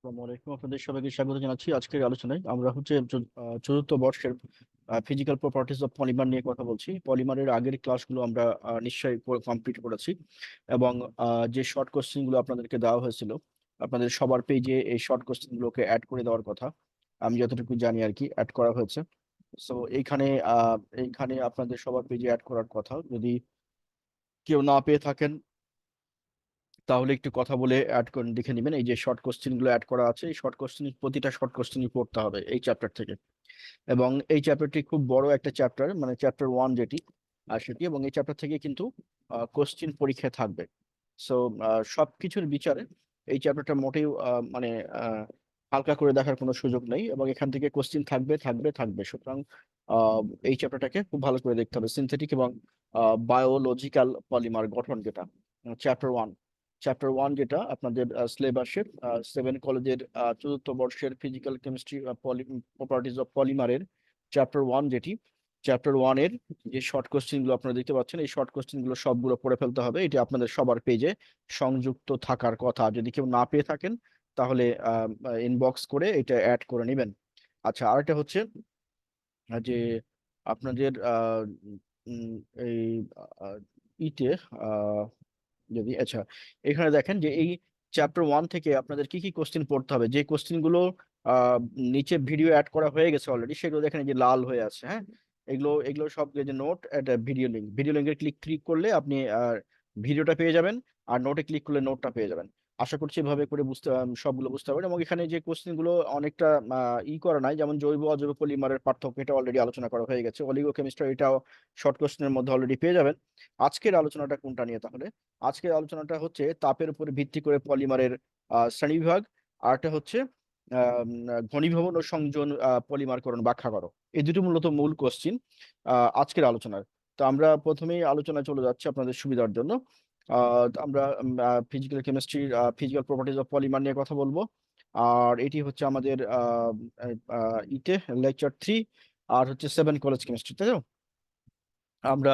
আসসালামু আলাইকুম, আপনাদের সবাইকে স্বাগত জানাচ্ছি। আজকের আলোচনায় আমরা চতুর্থ বর্ষের ফিজিক্যাল প্রপার্টিজ অফ পলিমার নিয়ে কথা বলছি। পলিমারের আগের ক্লাসগুলো আমরা নিশ্চয়ই কমপ্লিট করেছি এবং যে শর্ট কোশ্চেন গুলো আপনাদেরকে দেওয়া হয়েছিল, আপনাদের সবার পেজে এই শর্ট কোশ্চেন গুলোকে অ্যাড করে দেওয়ার কথা। আমি যতটুকু জানি আর কি অ্যাড করা হয়েছে। সো এইখানে আপনাদের সবার পেজে অ্যাড করার কথা। যদি কেউ না পেয়ে থাকেন তাহলে একটু কথা বলে অ্যাড করে দেখে নেবেন। এই যে শর্ট কোশ্চেন গুলো অ্যাড করা আছে, এই শর্ট কোশ্চেন প্রতিটা শর্ট কোশ্চেনই পড়তে হবে এই চ্যাপ্টার থেকে। এবং এই চ্যাপ্টারটি খুব বড় একটা চ্যাপ্টার, মানে চ্যাপ্টার 1 যেটি সেটি, এবং এই চ্যাপ্টার থেকে কিন্তু কোশ্চেন পরীক্ষায় থাকবে। সো সবকিছুর বিচারে এই চ্যাপ্টারটা মোটেও মানে আহ, হালকা করে দেখার কোনো সুযোগ নেই, এবং এখান থেকে কোশ্চেন থাকবে থাকবে থাকবে। সুতরাং আহ, এই চ্যাপ্টারটাকে খুব ভালো করে দেখতে হবে। সিনথেটিক এবং বায়োলজিক্যাল পলিমার গঠন, যেটা চ্যাপ্টার 1। চ্যাপ্টার 1 যেটা আপনাদের সিলেবাসের 7 কলেজের চতুর্থ বর্ষের ফিজিক্যাল কেমিস্ট্রি প্রপার্টিজ অফ পলিমারের চ্যাপ্টার 1, যেটি চ্যাপ্টার 1 এর যে শর্ট কোশ্চেন গুলো আপনারা দেখতে পাচ্ছেন, এই শর্ট কোশ্চেন গুলো সবগুলো পড়ে ফেলতে হবে। এটি আপনাদের সবার পেজে সংযুক্ত থাকার কথা। যদি কেউ না পেয়ে থাকেন তাহলে ইনবক্স করে এটা অ্যাড করে নেবেন। আচ্ছা, আরেকটা হচ্ছে যে আপনাদের উম, এই আহ, ইতে আহ, যদি আচ্ছা, এখানে দেখেন যে এই চ্যাপ্টার 1 থেকে আপনাদের কি কি কোশ্চেন পড়তে হবে। যে কোশ্চেন গুলো আহ, নিচে ভিডিও অ্যাড করা হয়ে গেছে অলরেডি, সেগুলো দেখেন এই যে লাল হয়ে আছে। হ্যাঁ, এগুলো এগুলো সব যে নোট, একটা ভিডিও লিঙ্কের ক্লিক করলে আপনি ভিডিওটা পেয়ে যাবেন, আর নোটে ক্লিক করলে নোটটা পেয়ে যাবেন। আশা করছি এভাবে করে সবগুলো বুঝতে পারবেন। এবং এখানে যে কোশ্চেন গুলো অনেকটা করা নাই, যেমন জৈব অজৈব পলিমারের পার্থক্য, এটা অলরেডি আলোচনা করা হয়ে গেছে। অলিগোকেমিস্ট্রি, এটাও শর্ট কোশ্চেনের মধ্যে অলরেডি পেয়ে যাবেন। আজকের আলোচনাটা কোনটা নিয়ে তাহলে? আজকের আলোচনাটা হচ্ছে তাপের উপর ভিত্তি করে পলিমারের শ্রেণীবিভাগ। আরটা হচ্ছে ঘনীভবন ও সংযোজন পলিমারকরণ ব্যাখ্যা করো। এই দুটো মূলত মূল কোশ্চিন আজকের আলোচনার। তো আমরা প্রথমেই আলোচনায় চলে যাচ্ছি আপনাদের সুবিধার জন্য। আমরা ফিজিক্যাল কেমিস্ট্রির ফিজিক্যাল প্রপার্টিজ অফ পলিমার নিয়ে কথা বলবো। আর এটি হচ্ছে আমাদের ইতে লেকচার 3, আর হচ্ছে 7 কলেজ কেমিস্ট্রি, তাই তো? আমরা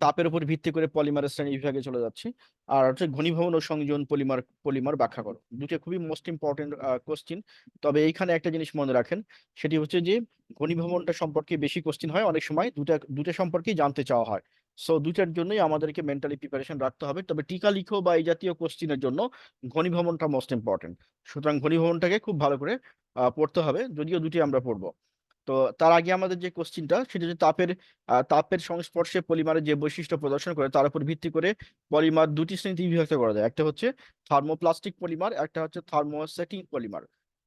তাপের উপর ভিত্তি করে পলিমারের শ্রেণী বিভাগে চলে যাচ্ছি। আর হচ্ছে ঘনীভবন ও সংযোজন পলিমার পলিমার ব্যাখ্যা করো। দুটো খুবই মোস্ট ইম্পর্টেন্ট কোশ্চিন। তবে এইখানে একটা জিনিস মনে রাখেন, সেটি হচ্ছে যে ঘনীভবনটা সম্পর্কে বেশি কোশ্চিন হয় অনেক সময়, দুটা দুটা সম্পর্কেই জানতে চাওয়া হয়। সো দুইটার জন্যই আমাদেরকে মেন্টালি প্রিপারেশন রাখতে হবে। তবে টিকা লিখো বা এই জাতীয় কোশ্চিনের জন্য ঘনীভবনটা মোস্ট ইম্পর্টেন্ট। সুতরাং ঘনীভবনটাকে খুব ভালো করে পড়তে হবে, যদিও দুটি আমরা পড়বো। তো তার আগে আমাদের যে কোশ্চিনটা, সেটা হচ্ছে তাপের সংস্পর্শে পলিমারের যে বৈশিষ্ট্য প্রদর্শন করে তার উপর ভিত্তি করে পলিমার দুটি শ্রেণীতে বিভক্ত করা যায়। একটা হচ্ছে থার্মোপ্লাস্টিক পলিমার, একটা হচ্ছে থার্মোসেটিং পলিমার।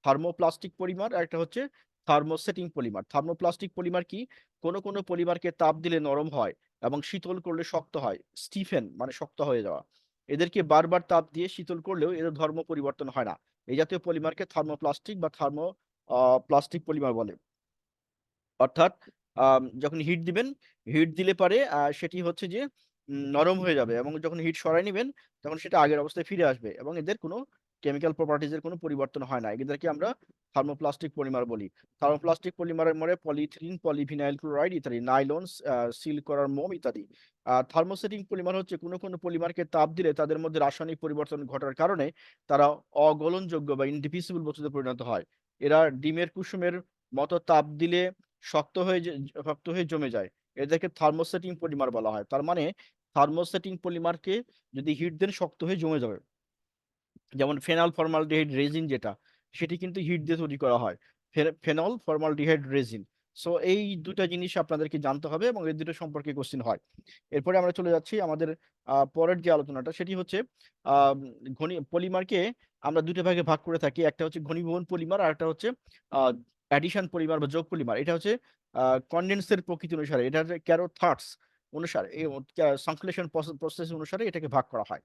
থার্মোপ্লাস্টিক পলিমার, একটা হচ্ছে থার্মোসেটিং পলিমার। থার্মোপ্লাস্টিক পলিমার কি? কোনো কোনো পলিমারকে তাপ দিলে নরম হয় এবং শীতল করলে শক্ত হয়। স্টিফেন মানে শক্ত হয়ে যাওয়া। এদেরকে বারবার তাপ দিয়ে শীতল করলেও এদের ধর্ম পরিবর্তন হয় না। এই জাতীয় পলিমারকে থার্মোপ্লাস্টিক বা প্লাস্টিক পলিমার বলে। অর্থাৎ যখন হিট দিবেন, হিট দিলে পারে সেটি হচ্ছে যে নরম হয়ে যাবে, এবং যখন হিট সরাই নেবেন তখন সেটা আগের অবস্থায় ফিরে আসবে, এবং এদের কোনো কেমিক্যাল প্রপার্টিজের কোনো পরিবর্তন হয় না। এদেরকে আমরা থার্মোপ্লাস্টিক পলিমার বলি। থার্মোপ্লাস্টিক পলিমারের মধ্যে পলিথিলিন, পলিভিনাইল ক্লোরাইড ইত্যাদি, নাইলন, সিল করার মোম ইত্যাদি। থার্মোসেটিং পলিমার হচ্ছে কোনো কোনো পলিমারকে তাপ দিলে তাদের মধ্যে রাসায়নিক পরিবর্তন ঘটার কারণে তারা অগলনযোগ্য বা ইনডিফিউজিবল বস্তুতে পরিণত হয়। এরা ডিমের কুসুমের মতো তাপ দিলে শক্ত হয়ে জমে যায়। এদেরকে থার্মোসেটিং পলিমার বলা হয়। তার মানে থার্মোসেটিং পলিমারকে যদি হিট দেন শক্ত হয়ে জমে যাবে। যেমন ফেনল ফর্মালডিহাইড রেজিন, যেটা সেটি কিন্তু হিট দিয়ে তৈরি করা হয়, ফেনল ফর্মালডিহাইড রেজিন। সো এই দুটা জিনিস আপনাদেরকে জানতে হবে, এবং এই দুটো সম্পর্কে কোশ্চিন হয়। এরপরে আমরা চলে যাচ্ছি আমাদের পরের যে আলোচনাটা, সেটি হচ্ছে আহ পলিমারকে আমরা দুটো ভাগে ভাগ করে থাকি। একটা হচ্ছে ঘনীভবন পলিমার, আর একটা হচ্ছে অ্যাডিশন পলিমার বা যোগ পলিমার। এটা হচ্ছে কনডেন্সের প্রকৃতি অনুসারে, এটা হচ্ছে ক্যারোথার্স অনুসারে, এই সংশ্লেষণ প্রসেস অনুসারে এটাকে ভাগ করা হয়।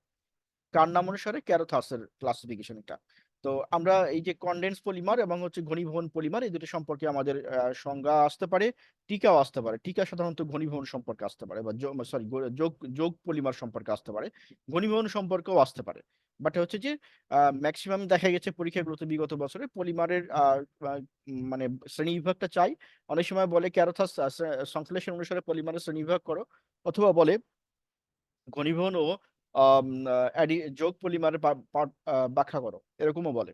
কার নাম অনুসারে? ক্যারোথাসের ক্লাসিফিকেশন এটা। তো আমরা এই যে কনডেন্স পলিমার এবং হচ্ছে ঘনীভবন পলিমার, এই দুটো সম্পর্কে আমাদের সংজ্ঞা আসতে পারে, টিকাও আসতে পারে। টিকা সাধারণত ঘনীভবন সম্পর্কে আসতে পারে, বা সরি যোগ যোগ পলিমার সম্পর্কে আসতে পারে, ঘনীভবন সম্পর্কেও আসতে পারে। বাট হচ্ছে যে ম্যাক্সিমাম দেখা গেছে পরীক্ষাগুলোতে বিগত বছরে পলিমারের মানে শ্রেণীবিভাগটা চাই। অনেক সময় বলে ক্যারোথাস সংশ্লেষণ অনুসারে পলিমারের শ্রেণীবিভাগ করো, অথবা বলে ঘনীভবন ও যোগ পলিমারের ব্যাখ্যা করো, এরকমও বলে।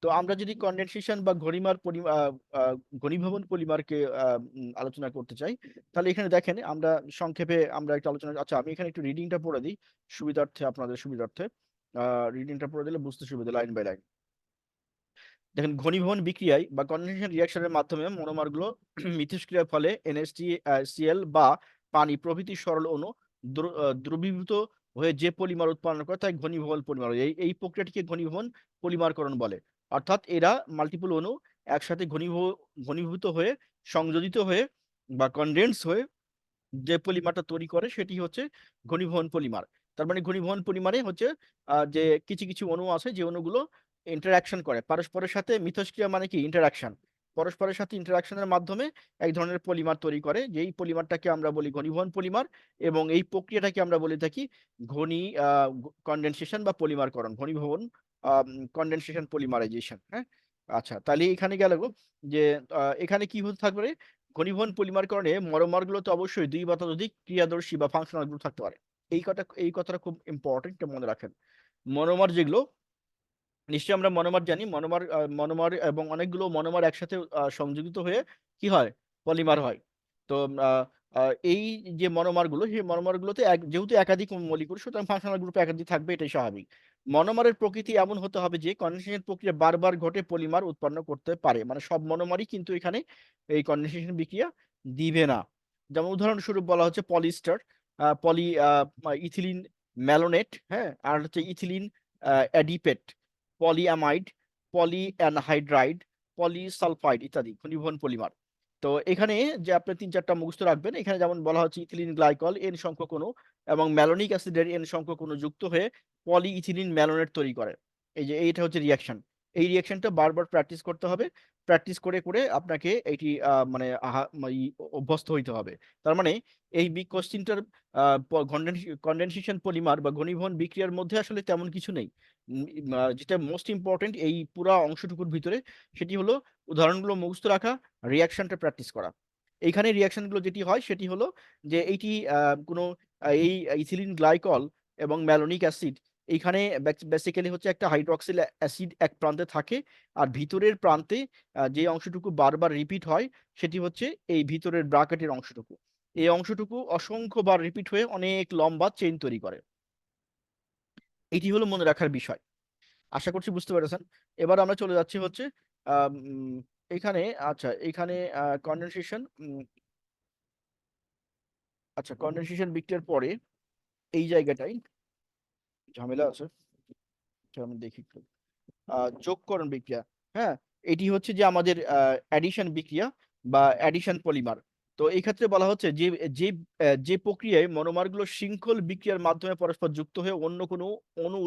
তো আমরা যদি কনডেনসেশন বা ঘনীভবন পলিমারকে আলোচনা করতে চাই, তাহলে এখানে দেখেন আমরা সংক্ষেপে আমরা একটা আলোচনা, আচ্ছা আমি এখানে একটু রিডিংটা পড়ে দিই সুবিধার্থে, আপনাদের সুবিধার্থে। রিডিংটা পড়ে দিলে বুঝতে সুবিধা, লাইন বাই লাইন। দেখেন, ঘনীভবন বিক্রিয়ায় বা কনডেনসেশন রিঅ্যাকশনের মাধ্যমে মনোমারগুলো মিথস্ক্রিয়ার ফলে NaCl বা পানি প্রভৃতি সরল অণু দ্রবীভূত হয়ে যে পলিমার উৎপন্ন করে তাই ঘনীভবন পলিমার। এই প্রক্রিয়াটিকে ঘনীভবন পলিমারকরণ বলে। অর্থাৎ এরা মাল্টিপল অণু একসাথে ঘনীভূত হয়ে সংযোজিত হয়ে বা কনডেন্স হয়ে যে পলিমারটা তৈরি করে সেটি হচ্ছে ঘনীভবন পলিমার। তার মানে ঘনীভবন পলিমারে হচ্ছে যে কিছু কিছু অণু আছে যে অণুগুলো ইন্টারাকশন করে পরস্পরের সাথে। মিথস্ক্রিয়া মানে কি? ইন্টারাকশন। পরস্পরের সাথে ইন্টারাকশনের মাধ্যমে এক ধরনের পলিমার তৈরি করে, যেই পলিমারটাকে আমরা বলি ঘনীভবন পলিমার। এবং এই প্রক্রিয়াটাকে আমরা বলে থাকি ঘনী কনডেনসেশন বা পলিমারকরণ, ঘনীভবন কনডেনসেশন পলিমারাইজেশন। হ্যাঁ, আচ্ছা তাহলে এখানে গেল গো যে এখানে কি হতে থাকবে? ঘনীভবন পলিমারকরণে মনোমারগুলো তো অবশ্যই দুই বা ততোধিক ক্রিয়াদর্শী বা ফাংশনাল গ্রুপ থাকতে পারে। এই কথাটা খুব ইম্পর্টেন্ট, মনে রাখেন। মনোমার যেগুলো, নিশ্চয়ই আমরা মনোমার জানি, মনোমার এবং অনেকগুলো মনোমার একসাথে সংযোজিত হয়ে কি হয়? পলিমার হয়। তো এই যে মনোমারগুলো, সেই মনোমারগুলোতে যেহেতু একাধিক মলিকুল, সুতরাং ফাংশনাল গ্রুপে একাধিক থাকবে, এটাই স্বাভাবিক। মনোমারের প্রকৃতি এমন হতে হবে যে কনডেনসেশন প্রক্রিয়া বারবার ঘটে পলিমার উৎপন্ন করতে পারে, মানে সব মনোমারই কিন্তু এখানে এই কনডেনসেশন বিক্রিয়া দিবে না। যেমন উদাহরণস্বরূপ বলা হচ্ছে পলিস্টার, পলি ইথিলিন ম্যালোনেট, হ্যাঁ, আর হচ্ছে ইথিলিন অ্যাডিপেট, পলিঅ্যামাইড, পলিঅ্যানহাইড্রাইড, পলিসালফাইড ইত্যাদি ঘনীভবন পলিমার। তো এখানে যে আপনি 3-4টা মুখস্থ রাখবেন, এখানে যেমন বলা হচ্ছে ইথিলিন গ্লাইকল এন সংখ্যক অণু এবং ম্যালোনিক অ্যাসিডের এন সংখ্যক অণু যুক্ত হয়ে পলি ইথিলিন ম্যালোনেট তৈরি করে। এই যে এইটা হচ্ছে রিয়াকশন। এই রিয়াকশনটা বারবার প্র্যাকটিস করতে হবে। প্র্যাকটিস করে করে আপনাকে এইটি মানে অভ্যস্ত হইতে হবে। তার মানে এই কোশ্চিনটার কনডেনসেশন পলিমার বা ঘনীভবন বিক্রিয়ার মধ্যে আসলে তেমন কিছু নেই। যেটা মোস্ট ইম্পর্টেন্ট এই পুরো অংশটুকুর ভিতরে, সেটি হলো উদাহরণগুলো মুখস্থ রাখা, রিয়াকশনটা প্র্যাকটিস করা। এইখানে রিয়াকশনগুলো যেটি হয় সেটি হলো যে এইটি কোনো এই ইথিলিন গ্লাইকল এবং ম্যালোনিক অ্যাসিড, এইখানে বেসিক্যালি হচ্ছে একটা হাইড্রক্সিল অ্যাসিড এক প্রান্তে থাকে, আর ভিতরের প্রান্তে যে অংশটুকু বারবার রিপিট হয় সেটি হচ্ছে এই ভিতরের ব্রাকেটের অংশটুকু। এই অংশটুকু অসংখ্যবার রিপিট হয়ে অনেক লম্বা চেইন তৈরি করে। এটি হলো মনে রাখার বিষয়। আশা করছি বুঝতে পেরেছেন। এবার আমরা চলে যাচ্ছি হচ্ছে আম, এখানে, আচ্ছা এখানে কনডেনসেশন, আচ্ছা কনডেনসেশন বিক্রিয়ার পরে এই জায়গাটাই ঝামেলা আছে, এটা আমি দেখি একটু। যোগকরণ বিক্রিয়া, হ্যাঁ, এটি হচ্ছে যে আমাদের অ্যাডিশন বিক্রিয়া বা অ্যাডিশন পলিমার। তো এই ক্ষেত্রে বলা হচ্ছে যে যে যে প্রক্রিয়ায় মনোমারগুলো শৃঙ্খল বিক্রিয়ার মাধ্যমে পরস্পর যুক্ত হয়ে অন্য কোনো অণু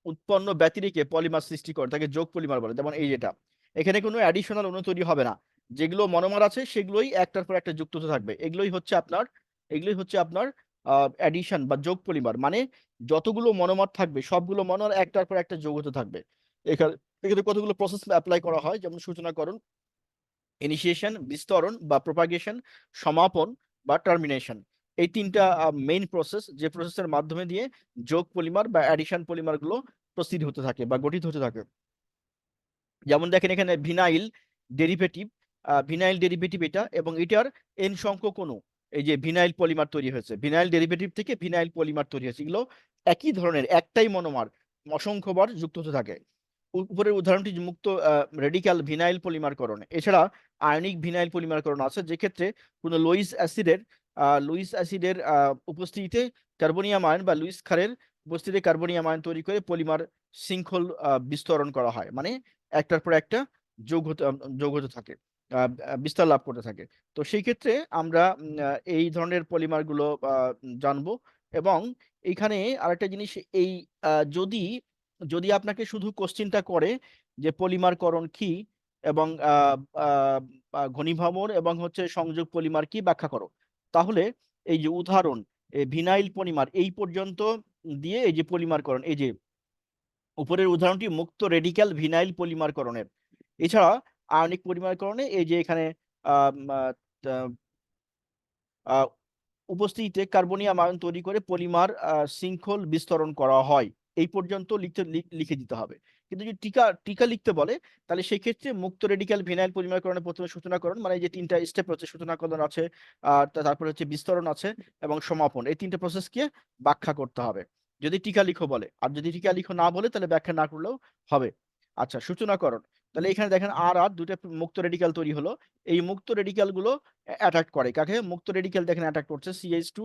উৎপন্ন ব্যতিরেকে পলিমার সৃষ্টি করে তাকে যোগ পলিমার বলে। যেমন এই যেটা, এখানে কোনো অ্যাডিশনাল অণু তৈরি হবে না, যেগুলো মনোমার আছে সেগুলোই একটার পর একটা যুক্ত হতে থাকবে। এগুলোই হচ্ছে আপনার অ্যাডিশন বা যোগ পলিমার, মানে যতগুলো মনোমার থাকবে সবগুলো মনোমার একটার পর একটা যোগ হতে থাকবে। এখানে এখানে কতগুলো প্রসেস অ্যাপ্লাই করা হয়, যেমন সূচনাকরণ, ইনিশিয়েশন, বিস্তরণ বা প্রোপাগেশন, সমাপন বা টার্মিনেশন। এই তিনটা মেইন প্রসেস, যে প্রসেসের মাধ্যমে দিয়ে যোগ পলিমার বা অ্যাডিশন পলিমার গুলো প্রস্তুত হতে থাকে বা গঠিত হতে থাকে। যেমন দেখেন এখানে ভিনাইল ডেরিভেটিভ এটা, এবং এটার এন সংখ্যক অণু, এই যে ভিনাইল পলিমার তৈরি হয়েছে, ভিনাইল ডেরিভেটিভ থেকে ভিনাইল পলিমার তৈরি হয়েছে। এগুলো একই ধরনের, একটাই মনোমার অসংখ্যবার যুক্ত হতে থাকে। উপরের উদাহরণটি মুক্ত রেডিক্যাল ভিনাইল পলিমারকরণ। এছাড়া আয়নিক ভিনাইল পলিমারকরণ আছে, যে ক্ষেত্রে কোনো লুইস অ্যাসিডের উপস্থিতিতে কার্বনিয়াম আয়ন বা লুইস ক্ষারের উপস্থিতিতে কার্বনিয়াম আয়ন তৈরি করে পলিমার শৃঙ্খল বিস্তরণ করা হয়, মানে একটার পর একটা যোগ হতে থাকে, বিস্তার লাভ করতে থাকে। তো সেই ক্ষেত্রে আমরা এই ধরনের পলিমার গুলো জানবো। এবং এইখানে আরেকটা জিনিস, এই যদি যদি আপনাকে শুধু কোশ্চিনটা করে যে পলিমারকরণ কি এবং ঘনীভবন এবং হচ্ছে সংযোগ পলিমার কি ব্যাখ্যা করো, তাহলে এই যে উদাহরণ ভিনাইল পলিমার এই পর্যন্ত দিয়ে, এই যে পলিমারকরণ, এই যে উপরের উদাহরণটি মুক্ত রেডিক্যাল ভিনাইল পলিমারকরণের। এছাড়া আয়নিক পলিমারকরণে এই যে এখানে আম, আহ, আহ, আহ, উপস্থিতিতে কার্বনিয়াম আয়ন তৈরি করে পলিমার শৃঙ্খল বিস্তরণ করা হয়। এই পর্যন্ত লিখে দিতে হবে। কিন্তু যদি টিকা টিকা লিখতে বলে তাহলে সেই ক্ষেত্রে মুক্ত রেডিক্যাল ভিনাইল পলিমারকরণে প্রথমে সূচনাকরণ, মানে এই যে তিনটা স্টেপ হচ্ছে, সূচনাকরণ আছে, তারপরে হচ্ছে বিস্তরণ আছে এবং সমাপন, এই তিনটা প্রসেসকে ব্যাখ্যা করতে হবে যদি টিকা লিখো বলে। আর যদি টিকা লিখো না বলে তাহলে ব্যাখ্যা না করলেও হবে। আচ্ছা, সূচনাকরণ। তাহলে এখানে দেখেন আর আর দুটো মুক্ত রেডিক্যাল তৈরি হলো। এই মুক্ত রেডিক্যাল গুলো অ্যাটাক করে কাকে? মুক্ত রেডিক্যাল দেখেন অ্যাটাক করছে CH2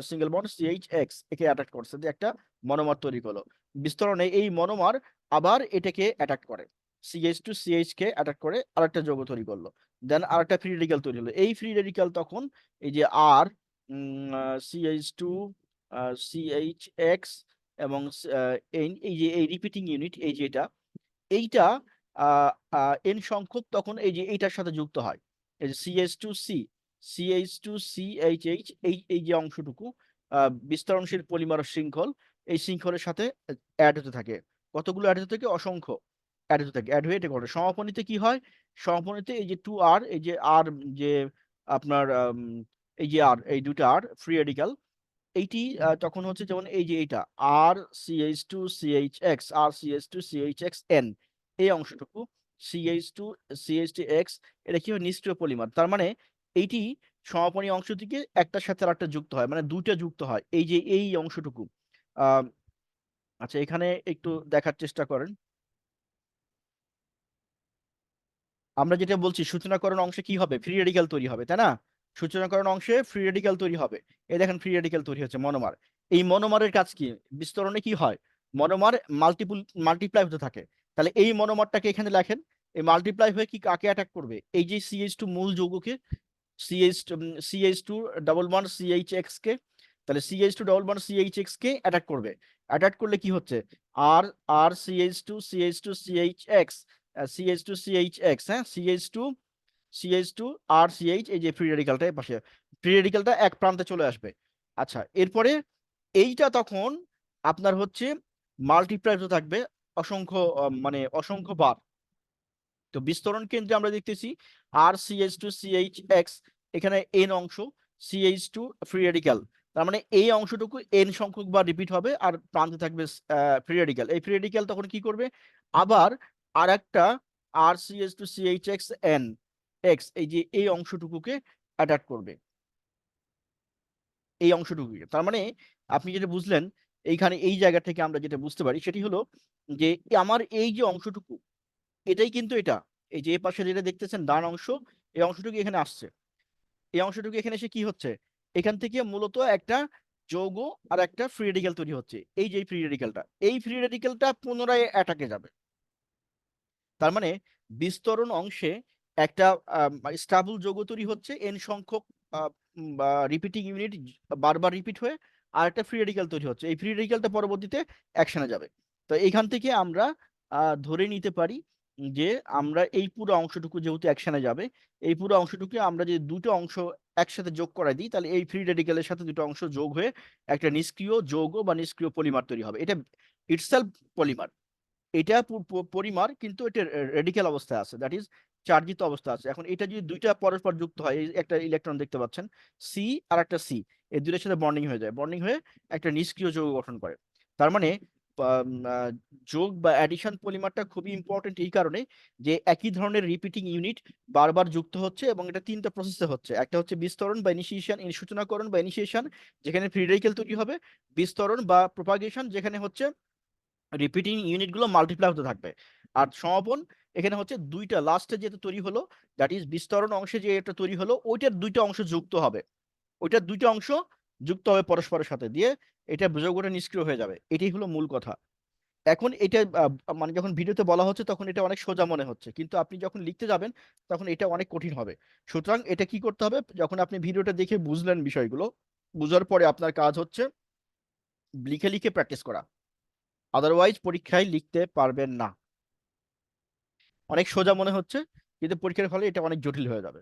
সিঙ্গেল বন্ড CHX, একে অ্যাটাক করছে, যে একটা মনোমার তৈরি হলো। বিস্তরণে এই মনোমার আবার এটাকে অ্যাটাক করে, CH2 CH কে অ্যাটাক করে আরেকটা যৌগ তৈরি করলো। দেন আরেকটা ফ্রি রেডিক্যাল তৈরি হলো। এই ফ্রি রেডিক্যাল তখন এই যে আর CH2 CHX এবং এই যে এই রিপিটিং ইউনিট, এই যে এইটা এন সংখ্যক তখন এই যে এইটার সাথে যুক্ত হয়। এই যে CH2CHH, এই যে অংশটুকু বিস্তরণশীল পলিমার শৃঙ্খল, এই শৃঙ্খলের সাথে অ্যাড হতে থাকে। কতগুলো অ্যাড হতে থাকে? অসংখ্য অ্যাড হতে থাকে। অ্যাড হয়ে এটা ঘটে। সমাপনীতে কি হয়? সমাপনীতে এই যে 2R, এই যে আর, যে আপনার এই যে আর, এই দুটো আর ফ্রি রেডিক্যাল, এইটি তখন হচ্ছে যেমন এই যে এইটা আর CH2 CHX, আর CH2 CHX N, এই অংশটুকু CH2 CH2X, এটা কি হয়? নিষ্ক্রিয় পলিমার। তার মানে এইটি সমাপনী অংশ থেকে একটার সাথে আরেকটা যুক্ত হয়, মানে দুইটা যুক্ত হয়, এই যে এই অংশটুকু। আহ আচ্ছা, এখানে একটু দেখার চেষ্টা করেন। আমরা যেটা বলছি, সূচনাকরণ অংশে কি হবে? ফ্রি রেডিক্যাল তৈরি হবে, তাই না? সূচনাকরণ অংশে ফ্রি রেডিক্যাল তৈরি হবে। এই দেখেন ফ্রি রেডিক্যাল তৈরি হচ্ছে, মনোমার। এই মনোমারের কাজ কি? বিস্তরণে কি হয়? মনোমার মাল্টিপ্লাই হতে থাকে। তাহলে এই মনোমারটাকে এখানে লেখেন, এই মাল্টিপ্লাই হয়ে কি কাকে অ্যাটাক করবে? এই যে CH2 মূল যৌগকে, CH2 ডাবল বন্ড CHX কে। তাহলে CH2 ডাবল বন্ড CHX কে অ্যাটাক করবে। অ্যাটাক করলে কি হচ্ছে? আর আর CH2 CHX, CH2 CHX, হ্যাঁ, CH2 আর CH, এই যে ফ্রি রেডিক্যালটা পাশে, ফ্রি রেডিক্যালটা এক প্রান্তে চলে আসবে। আচ্ছা, এরপরে এইটা তখন আপনার হচ্ছে মাল্টিপ্লাই হতে থাকবে অসংখ্য, মানে অসংখ্য বার। তো বিস্তরণ কেন্দ্রে আমরা দেখতেছি আর CH2 CHX, এখানে এন অংশ, CH2 ফ্রি রেডিক্যাল। তার মানে এই অংশটুকু এন সংখ্যক বার রিপিট হবে আর প্রান্তে থাকবে ফ্রি রেডিক্যাল। এই ফ্রি রেডিক্যাল তখন কি করবে? আবার আর একটা আর CH2 CHX N X, এই যে এই অংশটুকুকে অ্যাটাক করবে, এই অংশটুকুকে। তার মানে আপনি যেটা বুঝলেন এইখানে, এই জায়গা থেকে আমরা যেটা বুঝতে পারি সেটি হলো যে আমার এই যে অংশটুকু, এটাই কিন্তু এটা, এই যে এ পাশে যেটা দেখতেছেন ডান অংশ, এই অংশটুকু এখানে আসছে। এই অংশটুকু এখানে এসে কি হচ্ছে? এখান থেকে মূলত একটা যৌগ আর একটা ফ্রি রেডিক্যাল তৈরি হচ্ছে। এই যে ফ্রি রেডিক্যালটা, এই ফ্রি রেডিক্যালটা পুনরায় অ্যাটাকে যাবে। তার মানে বিস্তরণ অংশে একটা স্টাবল যৌগ তৈরি হচ্ছে, এন সংখ্যক রিপিটিং ইউনিট বারবার রিপিট হয়ে, আর একটা ফ্রি রেডিক্যাল তৈরি হচ্ছে। এই ফ্রি রেডিক্যালটা পরবর্তীতে অ্যাকশনে যাবে। তো এইখান থেকে আমরা ধরে নিতে পারি যে আমরা এই পুরো অংশটুকু যেহেতু অ্যাকশনে যাবে, এই পুরো অংশটুকু আমরা যে দুটো অংশ একসাথে যোগ করাই দিই, তাহলে এই ফ্রি রেডিক্যালের সাথে দুটো অংশ যোগ হয়ে একটা নিষ্ক্রিয় যৌগ বা নিষ্ক্রিয় পলিমার তৈরি হবে। এটা ইটসেলফ পলিমার। এটা পরিমার, কিন্তু এটা রেডিক্যাল অবস্থায় আছে, দ্যাট ইজ চার্জিত অবস্থা আছে। এখন এটা যদি দুইটা পরস্পর যুক্ত হয়, এই একটা ইলেকট্রন দেখতে পাচ্ছেন সি আর একটা সি, এই দুইটার সাথে বন্ডিং হয়ে যায়, বন্ডিং হয়ে একটা নিষ্ক্রিয় যৌগ গঠন করে। তার মানে আম, আহ, যোগ বা অ্যাডিশন পলিমারটা খুবই ইম্পর্টেন্ট এই কারণে যে একই ধরনের রিপিটিং ইউনিট বারবার যুক্ত হচ্ছে এবং এটা তিনটা প্রসেসে হচ্ছে। একটা হচ্ছে বিস্তরণ বা ইনিশিয়েশন, সূচনাকরণ বা ইনিশিয়েশন, যেখানে ফ্রি রেডিক্যাল তৈরি হবে। বিস্তরণ বা প্রোপাগেশন, যেখানে হচ্ছে রিপিটিং ইউনিট গুলো মাল্টিপ্লাই হতে থাকবে। আর সমাপন, এখানে হচ্ছে দুইটা লাস্টে যেটা তৈরি হলো, দ্যাট ইজ বিস্তরণ অংশে যে এটা তৈরি হলো, ওইটার দুইটা অংশ যুক্ত হবে, ওইটার দুইটা অংশ যুক্ত হবে পরস্পরের সাথে দিয়ে, এটা যৌগটা নিষ্ক্রিয় হয়ে যাবে। এটাই হলো মূল কথা। এখন এটা মানে যখন ভিডিওতে বলা হচ্ছে তখন এটা অনেক সোজা মনে হচ্ছে, কিন্তু আপনি যখন লিখতে যাবেন তখন এটা অনেক কঠিন হবে। সুতরাং এটা কি করতে হবে? যখন আপনি ভিডিওটা দেখে বুঝলেন বিষয়গুলো, বুঝার পরে আপনার কাজ হচ্ছে লিখে লিখে প্র্যাকটিস করা, আদারওয়াইজ পরীক্ষায় লিখতে পারবেন না। অনেক সোজা মনে হচ্ছে, কিন্তু পরীক্ষার হলে এটা অনেক জটিল হয়ে যাবে।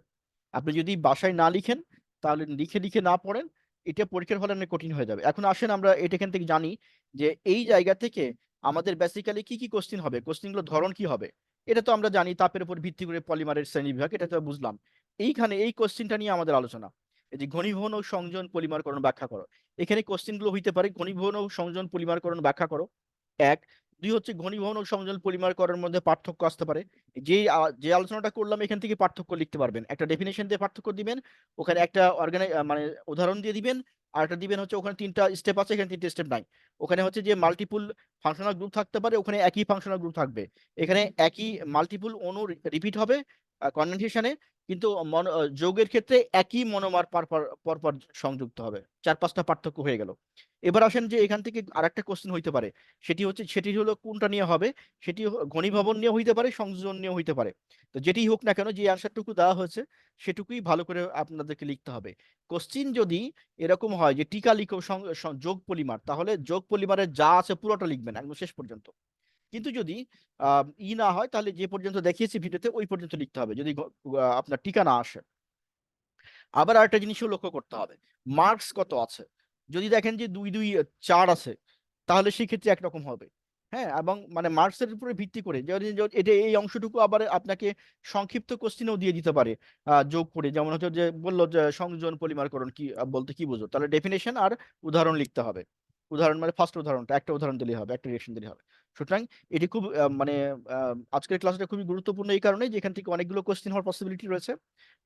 আপনি যদি বাসায় না লিখেন, তাহলে লিখে লিখে না পড়েন, এটা পরীক্ষার হলে অনেক কঠিন হয়ে যাবে। এখন আসেন আমরা এটা এখান থেকে জানি যে এই জায়গা থেকে আমাদের বেসিক্যালি কি কি কোশ্চিন হবে, কোশ্চিনগুলোর ধরন কি হবে। এটা তো আমরা জানি, তাপের উপর ভিত্তি করে পলিমারের শ্রেণীবিভাগ, এটা তো বুঝলাম। এইখানে এই কোশ্চিনটা নিয়ে আমাদের আলোচনা, এই যে ঘনীভবন ও সংযোজন পলিমারকরণ ব্যাখ্যা করো। এখানে কোশ্চিনগুলো হইতে পারে ঘনীভবন ও সংযোজন পলিমারকরণ ব্যাখ্যা করো, এক। দুই হচ্ছে ঘনীভবন ও সমযোজী পলিমারকরণের মধ্যে পার্থক্য আসতে পারে। যে আলোচনাটা করলাম এখান থেকে পার্থক্য লিখতে পারবেন, একটা ডেফিনেশন দিয়ে পার্থক্য দিবেন, ওখানে একটা মানে উদাহরণ দিয়ে দিবেন, আর একটা দিবেন হচ্ছে ওখানে তিনটা স্টেপ আছে, এখানে তিনটা স্টেপ নাই। ওখানে হচ্ছে যে মাল্টিপুল ফাংশনাল গ্রুপ থাকতে পারে, ওখানে একই ফাংশনাল গ্রুপ থাকবে। এখানে একই মাল্টিপুল অণু রিপিট হবে কনডেনসেশনে, কিন্তু যৌগের ক্ষেত্রে একই মনোমার পরপর সংযুক্ত হবে। 4-5টা পার্থক্য হয়ে গেল। এবার আসেন যে এখান থেকে আরেকটা কোশ্চেন হইতে পারে, সেটি হলো কোনটা নিয়ে হবে, ঘনীভবন নিয়ে হইতে পারে, সংযোজন নিয়ে হইতে পারে। তো যেটি হোক না কেন, যে অ্যান্সারটুকু দেওয়া হয়েছে সেটুকুই ভালো করে আপনাদেরকে লিখতে হবে। কোশ্চিন যদি এরকম হয় যে টিকা লিখো যোগ পলিমার, তাহলে যোগ পলিমারের যা আছে পুরোটা লিখবেন একদম শেষ পর্যন্ত। কিন্তু যদি না হয়, তাহলে যে পর্যন্ত দেখিয়েছি ভিডিওতে ওই পর্যন্ত লিখতে হবে, যদি আপনার টিকা না আসে। আবার আরেকটা জিনিসও লক্ষ্য করতে হবে, মার্কস কত আছে। যদি দেখেন যে 2-2-4 আছে, তাহলে সেক্ষেত্রে একরকম হবে। হ্যাঁ, এবং মানে মার্কসের উপরে ভিত্তি করে এটা এই অংশটুকু আবার আপনাকে সংক্ষিপ্ত কোশ্চিনেও দিয়ে দিতে পারে যোগ করে। যেমন হচ্ছে যে বললো যে সংযোজন পলিমারকরণ কি বলতে কি বুঝো, তাহলে ডেফিনেশন আর উদাহরণ লিখতে হবে। উদাহরণ মানে ফার্স্ট উদাহরণটা, একটা উদাহরণ দিলেই হবে, একটা রিয়েকশন দিলেই হবে। সুতরাং এটি খুব মানে আজকের ক্লাসটা খুবই গুরুত্বপূর্ণ এই কারণে যে এখান থেকে অনেকগুলো কোশ্চিন হওয়ার পসিবিলিটি রয়েছে,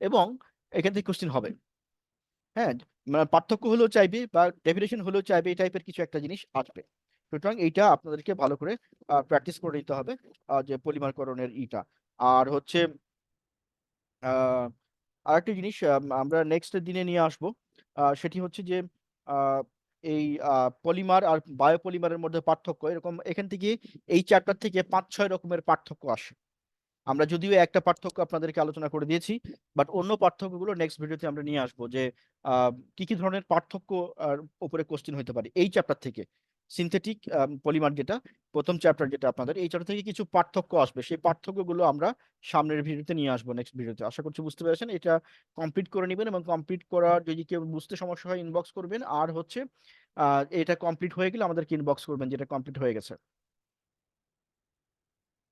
এবং এখান থেকে কোশ্চিন হবে। হ্যাঁ, মানে পার্থক্য হলেও চাইবে বা ডেফিনেশন হলেও চাইবে, এই টাইপের কিছু একটা জিনিস আসবে। সুতরাং এইটা আপনাদেরকে ভালো করে প্র্যাকটিস করে নিতে হবে, যে পলিমারকরণের ইটা। আর হচ্ছে আহ আরেকটি জিনিস আমরা নেক্সট দিনে নিয়ে আসব, সেটি হচ্ছে যে আহ, এই পলিমার আর বায়োপলিমারের মধ্যে পার্থক্য এরকম এখান থেকে এই চ্যাপ্টার থেকে 5-6 রকমের পার্থক্য আসে। আমরা যদিও একটা পার্থক্য আপনাদেরকে আলোচনা করে দিয়েছি, বাট অন্য পার্থক্যগুলো নেক্সট ভিডিওতে আমরা নিয়ে আসবো, যে কি কি ধরনের পার্থক্য উপরে কোশ্চেন হতে পারে এই চ্যাপ্টার থেকে। সিনথেটিক পলিমার যেটা প্রথম চ্যাপ্টার, যেটা আপনাদের এই চ্যাপ্টার থেকে কিছু পার্থক্য আসবে, সেই পার্থক্যগুলো আমরা সামনের ভিডিওতে নিয়ে আসবো, নেক্সট ভিডিওতে। আশা করছি বুঝতে পেরেছেন। এটা কমপ্লিট করে নেবেন, এবং কমপ্লিট করার যদি কেউ বুঝতে সমস্যা হয় ইনবক্স করবেন, আর হচ্ছে এটা কমপ্লিট হয়ে গেলে আমাদেরকে ইনবক্স করবেন যেটা কমপ্লিট হয়ে গেছে।